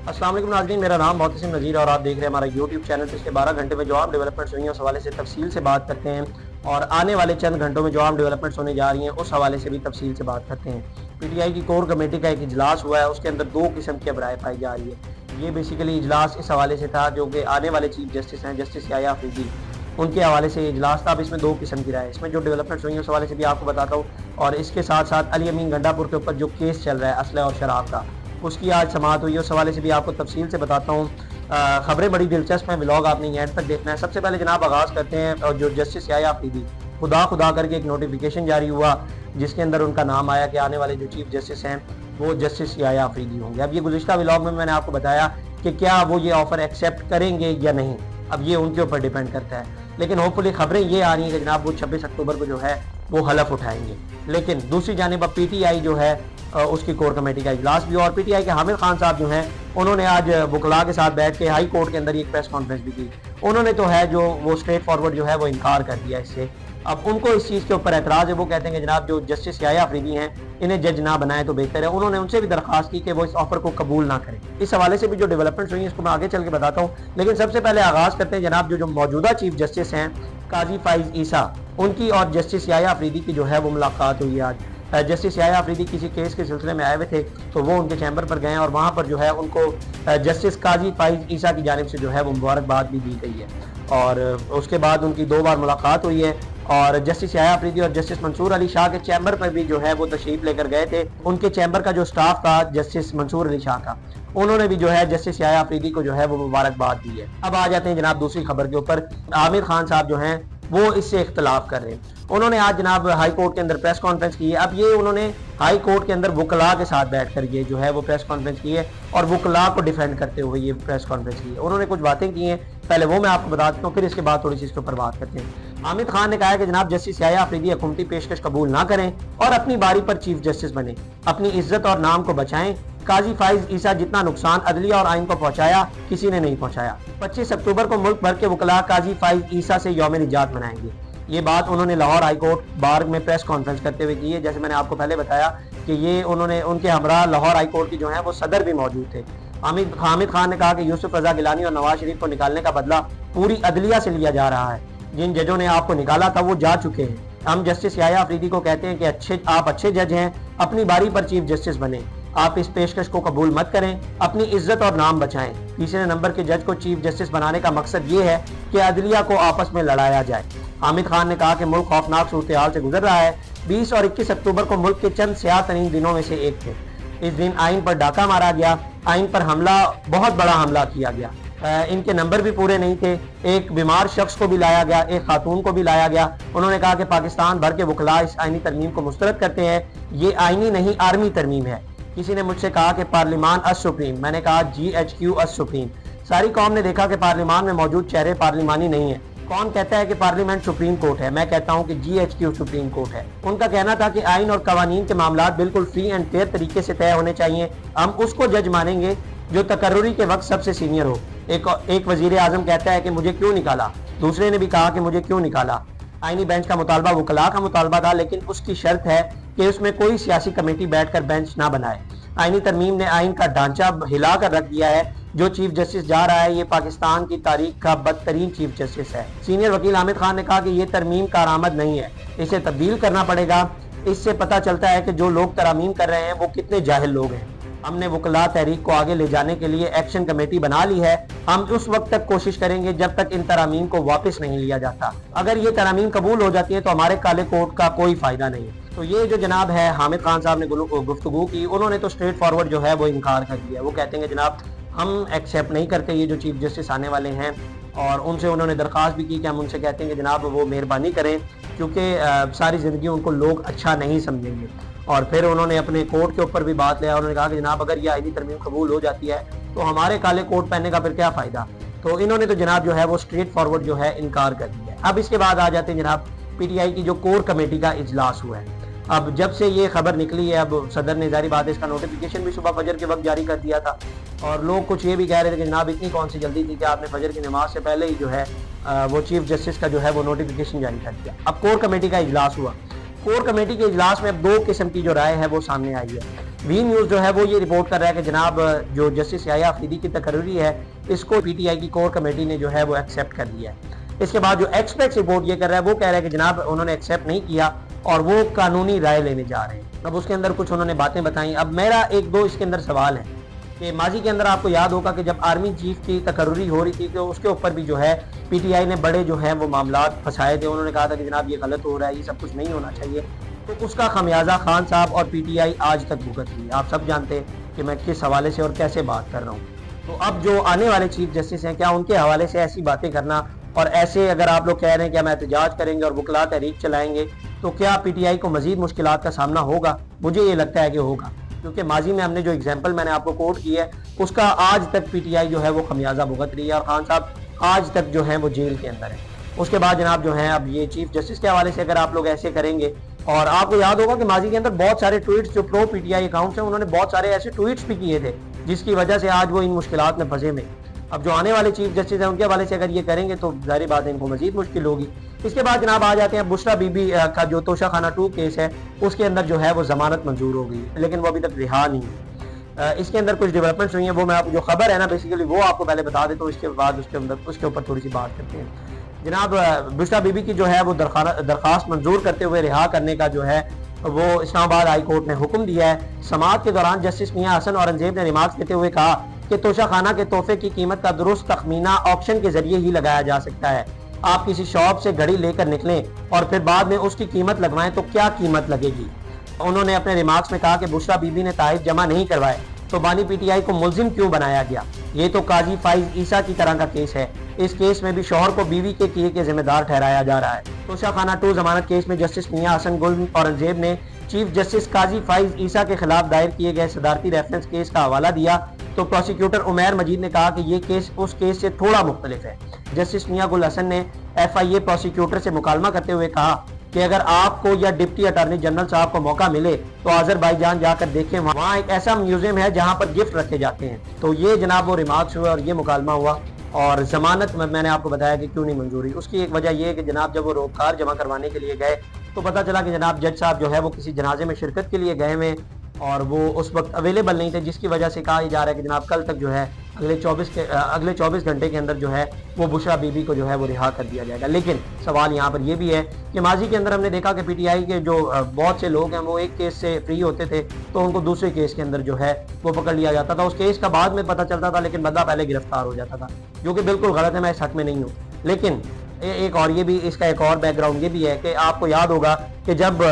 अस्सलाम वालेकुम नाज़रीन, मेरा नाम मोहतसिम नज़ीर और आप देख रहे हैं हमारा यूट्यूब चैनल। पिछले 12 घंटे में जो आम डेवलपमेंट्स हुई हैं उस हवाले से तफसील से बात करते हैं और आने वाले चंद घंटों में जो आम डेवलपमेंट्स होने जा रही हैं उस हवाले से भी तफसील से बात करते हैं। पीटीआई की कोर कमेटी का एक इजलास हुआ है, उसके अंदर दो किस्म की राय पाई जा रही है। ये बेसिकली इजलास इस हवाले से था जो कि आने वाले चीफ जस्टिस हैं जस्टिस याह्या अफरीदी, उनके हवाले से इजलास था। अब इसमें दो किस्म की राय है, इसमें जो डेवलपमेंट्स हुई हैं उस हवाले से भी आपको बताता हूँ और इसके साथ साथ अली अमीन गंडापुर के ऊपर जो केस चल रहा है असलह और शराब का, उसकी आज समाअत हुई है, उस हवाले से भी आपको तफसील से बताता हूँ। खबरें बड़ी दिलचस्प हैं, व्लॉग आपने एंड तक देखना है। सबसे पहले जनाब आगाज़ करते हैं और जो जस्टिस याह्या अफरीदी, खुदा करके एक नोटिफिकेशन जारी हुआ जिसके अंदर उनका नाम आया कि आने वाले जो चीफ जस्टिस हैं वो जस्टिस याह्या अफरीदी होंगे। अब ये गुज़िश्ता व्लॉग में मैंने आपको बताया कि क्या वो ये ऑफ़र एक्सेप्ट करेंगे या नहीं, अब ये उनके ऊपर डिपेंड करता है। लेकिन होपफुली खबरें ये आ रही हैं कि जनाब वो 26 अक्टूबर को जो है वो हलफ उठाएंगे। लेकिन दूसरी जानिब अब पीटीआई जो है उसकी कोर कमेटी का इजलास भी हुआ और पीटीआई के हामिद खान साहब जो हैं उन्होंने आज वकला के साथ बैठ के हाई कोर्ट के अंदर एक प्रेस कॉन्फ्रेंस भी की। उन्होंने तो है जो वो स्ट्रेट फॉरवर्ड जो है वो इनकार कर दिया इससे। अब उनको इस चीज़ के ऊपर एतराज़ है, वो कहते हैं कि जनाब जो जस्टिस याह्या अफरीदी हैं इन्हें जज ना बनाए तो बेहतर है। उन्होंने उनसे भी दरख्वास्त की कि वो इस ऑफर को कबूल ना करें। इस हवाले से भी जो डेवलपमेंट्स हुई हैं इसको मैं आगे चल के बताता हूँ, लेकिन सबसे पहले आगाज़ करते हैं जनाब जो मौजूदा चीफ जस्टिस हैं काजी फाइज ईसा, उनकी और जस्टिस याह्या अफरीदी की जो है वो मुलाकात हुई आज। जस्टिस याह्या अफरीदी किसी केस के सिलसिले में आए हुए थे तो वो उनके चैम्बर पर गए और वहाँ पर जो है उनको जस्टिस काजी फाइज ईसा की जानिब से जो है वो मुबारकबाद भी दी गई है और उसके बाद उनकी 2 बार मुलाकात हुई है और जस्टिस याह्या अफरीदी और जस्टिस मंसूर अली शाह के चैम्बर पर भी जो है वो तशरीफ लेकर गए थे। उनके चैम्बर का जो स्टाफ था जस्टिस मंसूर अली शाह का, उन्होंने भी जो है जस्टिस याह्या अफरीदी को जो है वो मुबारकबाद दी है। अब आ जाते हैं जनाब दूसरी खबर के ऊपर। आमिर खान साहब जो हैं वो इससे इख्तलाफ कर रहे हैं। उन्होंने आज जनाब हाई कोर्ट के अंदर प्रेस कॉन्फ्रेंस की है। अब ये उन्होंने हाई कोर्ट के अंदर वकला के साथ बैठकर ये जो है वो प्रेस कॉन्फ्रेंस की है और वकला को डिफेंड करते हुए ये प्रेस कॉन्फ्रेंस की है। उन्होंने कुछ बातें की हैं, पहले वो मैं आपको बता देता हूँ, फिर इसके बाद थोड़ी सी इसके ऊपर बात करते हैं। हामिद खान ने कहा है कि जनाब जस्टिस याह्या अफरीदी हुकूमती पेशकश कबूल ना करें और अपनी बारी पर चीफ जस्टिस बने, अपनी इज्जत और नाम को बचाएं। काजी फाइज ईसा जितना नुकसान अदलिया और आइन को पहुंचाया किसी ने नहीं पहुंचाया। 25 अक्टूबर को मुल्क भर के वकला काजी फाइज ईसा से यौम निजात मनाएंगे। ये बात उन्होंने लाहौर हाई कोर्ट बार में प्रेस कॉन्फ्रेंस करते हुए की है। जैसे मैंने आपको पहले बताया कि ये उन्होंने उनके हमरा लाहौर हाई कोर्ट की जो है वो सदर भी मौजूद थे। हामिद खान ने कहा कि यूसुफ रजा गिलानी और नवाज शरीफ को निकालने का बदला पूरी अदलिया से लिया जा रहा है। जिन जजों ने आपको निकाला था वो जा चुके हैं। हम जस्टिस याह्या अफरीदी को कहते हैं कि आप अच्छे जज हैं, अपनी बारी पर चीफ जस्टिस बने, आप इस पेशकश को कबूल मत करें, अपनी इज्जत और नाम बचाएं। तीसरे नंबर के जज को चीफ जस्टिस बनाने का मकसद ये है कि अदलिया को आपस में लड़ाया जाए। हामिद खान ने कहा कि मुल्क खौफनाक सूरत हाल से गुजर रहा है। 20 और 21 अक्टूबर को मुल्क के चंद स्याह तरीन दिनों में से एक थे। इस दिन आइन पर डाका मारा गया, आइन पर हमला, बहुत बड़ा हमला किया गया। इनके नंबर भी पूरे नहीं थे। एक बीमार शख्स को भी लाया गया, एक खातून को भी लाया गया। उन्होंने कहा कि पाकिस्तान भर के वकला इस आइनी तरमीम को मुस्तरद करते हैं, ये आइनी नहीं आर्मी तरमीम है। किसी ने मुझसे कहा कि पार्लिमान अस सुप्रीम, मैंने कहा GHQ अस सुप्रीम। सारी कौम ने देखा कि पार्लिमान में मौजूद चेहरे पार्लिमानी नहीं है। कौन कहता है कि पार्लियामेंट सुप्रीम कोर्ट है? मैं कहता हूं कि GHQ सुप्रीम कोर्ट है। उनका कहना था कि आइन और कवानीन के मामलात बिल्कुल फ्री एंड फेयर तरीके से तय होने चाहिए, हम उसको जज मानेंगे जो तकर्रुरी के वक्त सबसे सीनियर हो। एक वजीर आजम कहता है कि मुझे क्यों निकाला, दूसरे ने भी कहा कि मुझे क्यों निकाला। आइनी बेंच का मुतालबा वकला का मुतालबा था, लेकिन उसकी शर्त है कि उसमें कोई सियासी कमेटी बैठकर बेंच ना बनाए। आइनी तरमीम ने आइन का ढांचा हिला कर रख दिया है। जो चीफ जस्टिस जा रहा है ये पाकिस्तान की तारीख का बदतरीन चीफ जस्टिस है। सीनियर वकील हामिद खान ने कहा कि ये तरमीम कारआमद नहीं है, इसे तब्दील करना पड़ेगा। इससे पता चलता है कि जो लोग तरमीम कर रहे हैं वो कितने जाहिल लोग हैं। हमने वकला तहरीक को आगे ले जाने के लिए एक्शन कमेटी बना ली है। हम उस वक्त तक कोशिश करेंगे जब तक इन तरामीम को वापस नहीं लिया जाता। अगर ये तरामीम कबूल हो जाती है तो हमारे काले कोर्ट का कोई फायदा नहीं है। तो ये जो जनाब है हामिद खान साहब ने गुफ्तगू की, उन्होंने तो स्ट्रेट फॉरवर्ड जो है वो इनकार कर दिया। वो कहते हैं कि जनाब हम एक्सेप्ट नहीं करते ये जो चीफ जस्टिस आने वाले हैं, और उनसे उन्होंने दरख्वास्त भी की कि हम उनसे कहते हैं कि जनाब वो मेहरबानी करें क्योंकि सारी ज़िंदगी उनको लोग अच्छा नहीं समझेंगे। और फिर उन्होंने अपने कोर्ट के ऊपर भी बात लिया। उन्होंने कहा कि जनाब अगर ये आइनी तरमीम कबूल हो जाती है तो हमारे काले कोट पहनने का फिर क्या फ़ायदा। तो इन्होंने तो जनाब जो है वो स्ट्रेट फॉरवर्ड जो है इनकार कर दिया है। अब इसके बाद आ जाते हैं जनाब पीटीआई की जो कोर कमेटी का इजलास हुआ है। अब जब से ये खबर निकली है, अब सदर ने जारी बात है इसका नोटिफिकेशन भी सुबह फजर के वक्त जारी कर दिया था और लोग कुछ ये भी कह रहे थे कि जनाब इतनी कौन सी जल्दी थी कि आपने फजर की नमाज से पहले ही जो है वो चीफ जस्टिस का जो है वो नोटिफिकेशन जारी कर दिया। अब कोर कमेटी का इजलास हुआ। कोर कमेटी के इजलास में अब 2 किस्म की जो राय है वो सामने आई है। وی نیوز جو ہے وہ یہ رپورٹ کر رہا ہے کہ جناب جو جسٹس یحییٰ آفریدی کی تقرری ہے اس کو پی ٹی آئی کی کور کمیٹی نے جو ہے وہ ایکسیپٹ کر لیا ہے۔ اس کے بعد جو ایکسپریس رپورٹ یہ کر رہا ہے وہ کہہ رہا ہے کہ جناب انہوں نے ایکسیپٹ نہیں کیا اور وہ قانونی رائے لینے جا رہے ہیں۔ اب اس کے اندر کچھ انہوں نے باتیں بتائیں۔ اب میرا ایک دو اس کے اندر سوال ہے کہ ماضی کے اندر آپ کو یاد ہوگا کہ جب آرمی چیف کی تقرری ہو رہی تھی تو اس کے اوپر بھی جو ہے پی ٹی آئی نے بڑے جو ہے وہ معاملات پھنسائے تھے۔ انہوں نے کہا تھا کہ جناب یہ غلط ہو رہا ہے، یہ سب کچھ نہیں ہونا چاہیے، تو اس کا خمیازہ خان صاحب اور پی ٹی آئی آج تک بھگت رہی ہے۔ آپ سب جانتے ہیں کہ میں کس حوالے سے اور کیسے بات کر رہا ہوں۔ تو اب جو آنے والے چیف جسٹس ہیں، کیا ان کے حوالے سے ایسی باتیں کرنا اور ایسے اگر آپ لوگ کہہ رہے ہیں کہ ہم احتجاج کریں گے اور وکلاء تحریک چلائیں گے تو کیا پی ٹی آئی کو مزید مشکلات کا سامنا ہوگا؟ مجھے یہ لگتا ہے کہ ہوگا، کیونکہ ماضی میں ہم نے جو ایگزامپل میں نے آپ کو کوٹ کی ہے اس کا آج تک پی ٹی آئی جو ہے وہ خمیازہ بھگت رہی ہے اور خان صاحب آج تک جو ہے وہ جیل کے اندر ہے۔ اس کے بعد جناب جو ہیں اب یہ چیف جسٹس کے حوالے سے اگر آپ لوگ ایسے کریں گے، اور آپ کو یاد ہوگا کہ ماضی کے اندر بہت سارے ٹویٹس جو پرو پی ٹی آئی اکاؤنٹس ہیں انہوں نے بہت سارے ایسے ٹویٹس بھی کیے تھے جس کی وجہ سے آج وہ ان مشکلات میں پھنسے میں۔ اب جو آنے والے چیف جسٹس ہیں ان کے حوالے سے اگر یہ کریں گے تو ظاہر بات ہے ان کو مزید مشکل ہوگی۔ اس کے بعد جناب آ جاتے ہیں بشرا بی بی کا جو توشہ خانہ 2 کیس ہے، اس کے اندر جو ہے وہ ضمانت منظور ہو گئی لیکن وہ ابھی تک رہا نہیں ہے۔ اس کے اندر کچھ ڈیولپمنٹس ہوئی ہیں، وہ میں آپ کو جو خبر ہے نا بیسیکلی وہ آپ کو پہلے بتا دیتا ہوں، اس کے بعد اس کے اوپر تھوڑی سی بات کرتے ہیں۔ جناب بشرا بی بی کی جو ہے وہ درخواست منظور کرتے ہوئے رہا کرنے کا جو ہے وہ اسلام آباد ہائی کورٹ نے حکم دیا ہے۔ سماعت کے دوران جسٹس میاں حسن اورنگزیب نے ریمارکس دیتے ہوئے کہا کہ توشہ خانہ کے تحفے کی قیمت کا درست تخمینہ آکشن کے ذریعے ہی لگایا جا سکتا ہے۔ آپ کسی شاپ سے گھڑی لے کر نکلیں اور پھر بعد میں اس کی قیمت لگوائیں تو کیا قیمت لگے گی؟ انہوں نے اپنے ریمارکس میں کہا کہ بشرا بی بی نے تحائف جمع نہیں کروائے تو بانی پی ٹی آئی کو ملزم کیوں بنایا گیا؟ یہ تو قاضی فائز عیسیٰ کی طرح کا کیس ہے۔ اس کیس میں بھی شوہر کو بیوی کے کیے کے ذمہ دار ٹھہرایا جا رہا ہے۔ توشہ خانہ 2 ضمانت کیس میں جسٹس میاں حسن گل اورنگزیب نے چیف جسٹس قاضی فائز عیسیٰ کے خلاف دائر کیے گئے صدارتی ریفرنس کیس کا حوالہ دیا تو پروسیکیوٹر عمیر مجید نے کہا کہ یہ کیس اس کیس سے تھوڑا مختلف ہے۔ جسٹس میاں گل حسن نے ایف آئی اے پروسیکیوٹر سے مکالمہ کرتے ہوئے کہا کہ اگر آپ کو یا ڈپٹی اٹارنی جنرل صاحب کو موقع ملے تو آذربائیجان جا کر دیکھیں، وہاں ایک ایسا میوزیم ہے جہاں پر گفٹ رکھے جاتے ہیں۔ تو یہ جناب وہ ریمارکس ہوئے اور یہ مکالمہ ہوا، اور ضمانت میں نے آپ کو بتایا کہ کیوں نہیں منظوری۔ اس کی ایک وجہ یہ ہے کہ جناب جب وہ روزگار جمع کروانے کے لیے گئے تو پتہ چلا کہ جناب جج صاحب جو ہے وہ کسی جنازے میں شرکت کے لیے گئے ہوئے اور وہ اس وقت اویلیبل نہیں تھے، جس کی وجہ سے کہا جا رہا ہے کہ جناب کل تک جو ہے اگلے 24 گھنٹے کے اندر جو ہے وہ بشرا بی بی کو جو ہے وہ رہا کر دیا جائے گا۔ لیکن سوال یہاں پر یہ بھی ہے کہ ماضی کے اندر ہم نے دیکھا کہ پی ٹی آئی کے جو بہت سے لوگ ہیں وہ ایک کیس سے فری ہوتے تھے تو ان کو دوسرے کیس کے اندر جو ہے وہ پکڑ لیا جاتا تھا۔ اس کیس کا بعد میں پتہ چلتا تھا لیکن بندہ پہلے گرفتار ہو جاتا تھا، جو کہ بالکل غلط ہے، میں اس حق میں نہیں ہوں۔ لیکن ایک اور یہ بھی اس کا ایک اور بیک گراؤنڈ یہ بھی ہے کہ آپ کو یاد ہوگا کہ جب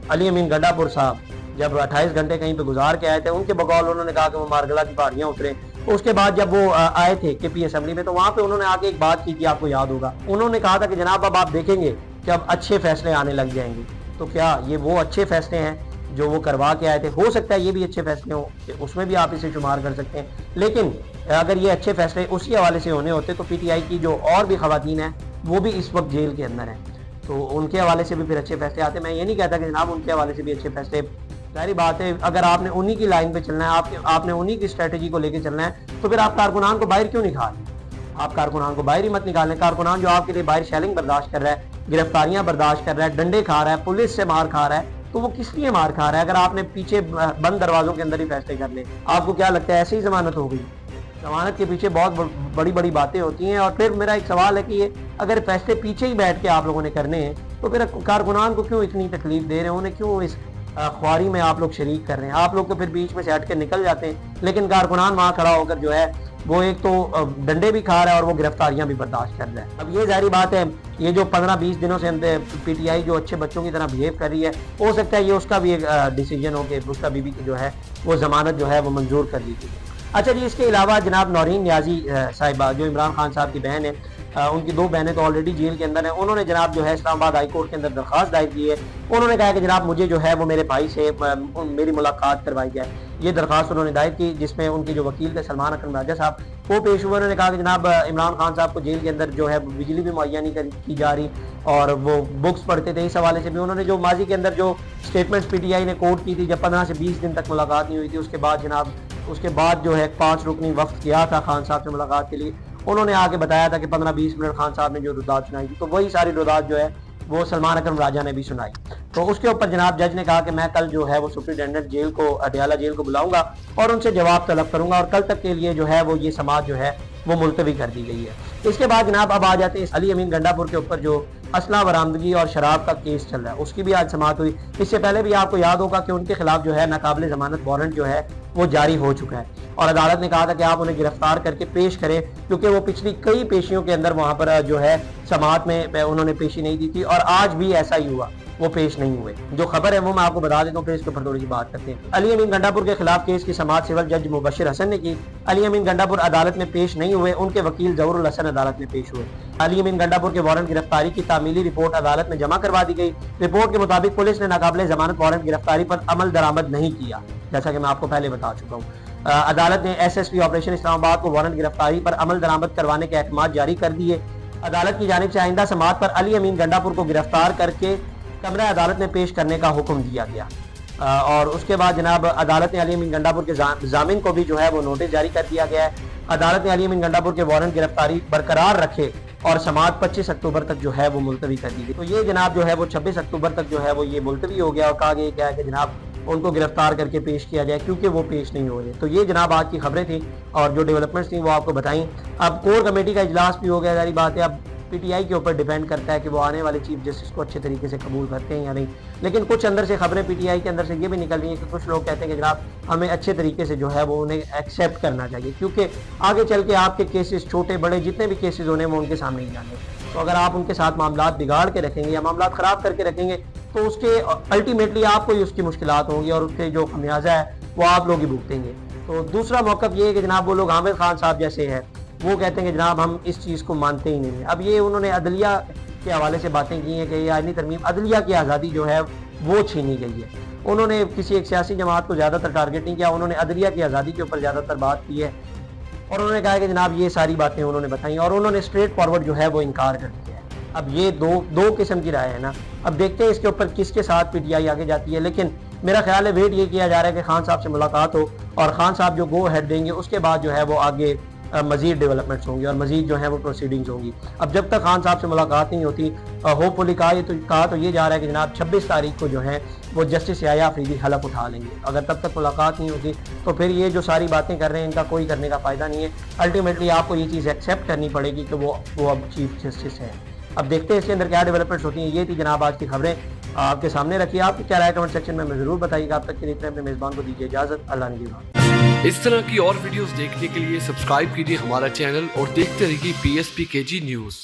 علی امین گنڈا پور صاحب جب 28 گھنٹے کہیں پہ گزار کے آئے تھے، ان کے بقول انہوں نے کہا کہ وہ مارگلا کی پہاڑیاں اترے۔ اس کے بعد جب وہ آئے تھے کے پی اسمبلی میں تو وہاں پہ انہوں نے آگے ایک بات کی تھی، آپ کو یاد ہوگا، انہوں نے کہا تھا کہ جناب اب آپ دیکھیں گے کہ اب اچھے فیصلے آنے لگ جائیں گے۔ تو کیا یہ وہ اچھے فیصلے ہیں جو وہ کروا کے آئے تھے؟ ہو سکتا ہے یہ بھی اچھے فیصلے ہوں، کہ اس میں بھی آپ اسے شمار کر سکتے ہیں، لیکن اگر یہ اچھے فیصلے اسی حوالے سے ہونے ہوتے تو پی ٹی آئی کی جو اور بھی خواتین ہیں وہ بھی اس وقت جیل کے اندر ہیں، تو ان کے حوالے سے بھی پھر اچھے فیصلے آتے۔ میں یہ نہیں کہتا کہ جناب ان کے حوالے سے بھی اچھے فیصلے، ظاہری بات ہے اگر آپ نے انہی کی لائن پہ چلنا ہے، آپ نے انہی کی اسٹریٹجی کو لے کے چلنا ہے تو پھر آپ کارکنان کو باہر کیوں نکالیں؟ آپ کارکنان کو باہر ہی مت نکالیں۔ کارکنان جو آپ کے لیے باہر شیلنگ برداشت کر رہا ہے، گرفتاریاں برداشت کر رہا ہے، ڈنڈے کھا رہا ہے، پولیس سے مار کھا رہا ہے، تو وہ کس لیے مار کھا رہا ہے اگر آپ نے پیچھے بند دروازوں کے اندر ہی فیصلے کر لیں؟ آپ کو کیا لگتا ہے ایسے ہی ضمانت ہو گئی؟ ضمانت کے پیچھے بہت بڑی بڑی باتیں ہوتی ہیں۔ اور پھر میرا ایک سوال ہے کہ یہ اگر فیصلے پیچھے ہی بیٹھ کے آپ لوگوں نے کرنے ہیں تو پھر کارکنان کو کیوں اتنی تکلیف دے رہے ہیں؟ انہیں کیوں اس خواری میں آپ لوگ شریک کر رہے ہیں؟ آپ لوگ تو پھر بیچ میں سے ہٹ کے نکل جاتے ہیں، لیکن کارکنان وہاں کھڑا ہو کر جو ہے وہ ایک تو ڈنڈے بھی کھا رہا ہے اور وہ گرفتاریاں بھی برداشت کر رہا ہے۔ اب یہ ظاہری بات ہے یہ جو 15-20 دنوں سے پی ٹی آئی جو اچھے بچوں کی طرح بہیو کر رہی ہے، ہو سکتا ہے یہ اس کا بھی ایک ڈیسیجن ہو کہ بشرا بی بی کی جو ہے وہ ضمانت جو ہے وہ منظور کر دی گئی۔ اچھا جی، اس کے علاوہ جناب نورین نیازی صاحبہ جو عمران خان صاحب کی بہن ہے، ان کی 2 بہنیں تو آلریڈی جیل کے اندر ہیں، انہوں نے جناب جو ہے اسلام آباد ہائی کورٹ کے اندر درخواست دائر کی ہے۔ انہوں نے کہا کہ جناب مجھے جو ہے وہ میرے بھائی سے میری ملاقات کروائی جائے۔ یہ درخواست انہوں نے دائر کی جس میں ان کے جو وکیل تھے سلمان اکرم راجہ صاحب وہ پیش ہوئے۔ انہوں نے کہا کہ جناب عمران خان صاحب کو جیل کے اندر جو ہے بجلی بھی مہیا نہیں کی جا رہی اور وہ بکس پڑھتے تھے، اس حوالے سے بھی انہوں نے جو ماضی کے اندر جو اسٹیٹمنٹس پی ٹی آئی نے کوٹ کی تھی جب 15 سے 20 دن تک ملاقات نہیں ہوئی تھی، اس کے بعد جو ہے 5 رکنی وفد کیا تھا خان صاحب سے ملاقات کے لیے، انہوں نے آ کے بتایا تھا کہ 15-20 منٹ خان صاحب نے جو رداد سنائی تھی تو وہی ساری رداد جو ہے वो सलमान अकरम राजा ने भी सुनाई। तो उसके ऊपर जनाब जज ने कहा कि मैं कल जो है वो सुप्रिटेंडेंट जेल को, अडयाला जेल को बुलाऊंगा और उनसे जवाब तलब करूंगा, और कल तक के लिए जो है वो ये समाअत जो है वो मुलतवी कर दी गई है। इसके बाद जनाब अब आ जाते हैं अली अमीन गंडापुर के ऊपर जो असला बरामदगी और शराब का केस चल रहा है, उसकी भी आज समाअत हुई। इससे पहले भी आपको याद होगा कि उनके खिलाफ जो है नाकाबिले जमानत वारंट जो है वो जारी हो चुका है, और अदालत ने कहा था कि आप उन्हें गिरफ्तार करके पेश करें, क्योंकि वो पिछली कई पेशियों के अंदर वहां पर जो है समाअत में उन्होंने पेशी नहीं दी थी, और आज भी ऐसा ही हुआ, वो पेश नहीं हुए। जो खबर है वो मैं आपको बता देता हूँ, फिर इसके ऊपर थोड़ी सी बात करते हैं। अली अमीन गंडापुर के खिलाफ केस की समाअत सिविल जज मुबशिर हसन ने की। अली अमीन गंडापुर अदालत में पेश नहीं हुए, उनके वकील जहूरुल हसन अदालत में पेश हुए। अली अमीन गंडापुर के वारंट गिरफ्तारी की तामीली रिपोर्ट अदालत में जमा करवा दी गई। रिपोर्ट के मुताबिक पुलिस ने नाकाबिले जमानत वारंट गिरफ्तारी पर अमल दरामद नहीं किया, जैसा कि मैं आपको पहले बता चुका हूँ। अदालत ने SSP ऑपरेशन इस्लामाबाद को वारंट गिरफ्तारी पर अमल दरामद करवाने के अहकाम जारी कर दिए। अदालत की जानिब से आइंदा समाअत पर अली अमीन गंडापुर को गिरफ्तार करके कमरा अदालत में पेश करने का हुक्म दिया गया, और उसके बाद जनाब अदालत ने अली अमीन गंडापुर के जामिन को भी जो है वो नोटिस जारी कर दिया गया है। अदालत ने अली अमीन गंडापुर के वारंट गिरफ्तारी बरकरार रखे और समाअत 25 अक्टूबर तक जो है वो मुलतवी कर दी गई। तो ये जनाब जो है वो 26 अक्टूबर तक जो है वो ये मुलतवी हो गया, और कहा गया है कि जनाब उनको गिरफ्तार करके पेश किया जाए, क्योंकि वो पेश नहीं हो रहे। तो ये जनाब आज की खबरें थी, और जो डेवलपमेंट्स थी वो आपको बताई। अब कोर कमेटी का इजलास भी हो गया, सारी बात है। अब PTI के ऊपर डिपेंड करता है कि वो आने वाले चीफ जस्टिस को अच्छे तरीके से कबूल करते हैं या नहीं। लेकिन कुछ अंदर से खबरें PTI के अंदर से ये भी निकल रही है कि कुछ लोग कहते हैं कि जनाब हमें अच्छे तरीके से जो है वो उन्हें एक्सेप्ट करना चाहिए, क्योंकि आगे चल के आपके केसेस छोटे बड़े जितने भी केसेस होने वो उनके सामने ही जाने। तो अगर आप उनके साथ मामलात बिगाड़ के रखेंगे या मामलात ख़राब करके रखेंगे तो उसके अल्टीमेटली आपको ही उसकी मुश्किलात होंगी, और उसके जो खमियाजा है वो आप लोग ही भुगतेंगे। तो दूसरा मौक़िफ़ ये है कि जनाब वो लोग हामिद खान साहब जैसे हैं, वो कहते हैं कि जनाब हम इस चीज़ को मानते ही नहीं हैं। अब ये उन्होंने अदलिया के हवाले से बातें की हैं कि आईनी तरमीम अदलिया की आज़ादी जो है वो छीनी गई है। उन्होंने किसी एक सियासी जमात को ज़्यादातर टारगेट नहीं किया, उन्होंने अदलिया की आज़ादी के ऊपर ज़्यादातर बात की है, और उन्होंने कहा कि जनाब ये सारी बातें उन्होंने बताई, और उन्होंने स्ट्रेट फॉरवर्ड जो है वो इनकार कर दिया है। अब ये दो किस्म की राय है ना। अब देखते हैं इसके ऊपर किसके साथ PTI आगे जाती है, लेकिन मेरा ख्याल है वेट ये किया जा रहा है कि खान साहब से मुलाकात हो, और खान साहब जो गो हेड देंगे उसके बाद जो है वो आगे मज़ीद डेवलपमेंट्स होंगी और मज़ीद जो है वो प्रोसीडिंग्स होंगी। अब जब तक खान साहब से मुलाकात नहीं होती, होपफुली कहा तो ये जा रहा है कि जनाब 26 तारीख को जो है वो जस्टिस याह्या अफरीदी हलफ उठा लेंगे। अगर तब तक मुलाकात नहीं होती तो फिर ये जो सारी बातें कर रहे हैं इनका कोई करने का फ़ायदा नहीं है। अल्टीमेटली आपको ये चीज़ एक्सेप्ट करनी पड़ेगी कि वो अब चीफ जस्टिस है। अब देखते हैं इसके अंदर क्या डेवलपमेंट्स होती हैं। ये थी जनाब आज की खबरें, आपके सामने रखिए। आपकी क्या राय कमेंट सेक्शन में ज़रूर बताइएगा। आप तक के लिए अपने मेज़बान को दीजिए इजाज़त। अल्लाह निगहबान। इस तरह की और वीडियोस देखने के लिए सब्सक्राइब कीजिए हमारा चैनल और देखते रहिए PSPKG न्यूज़।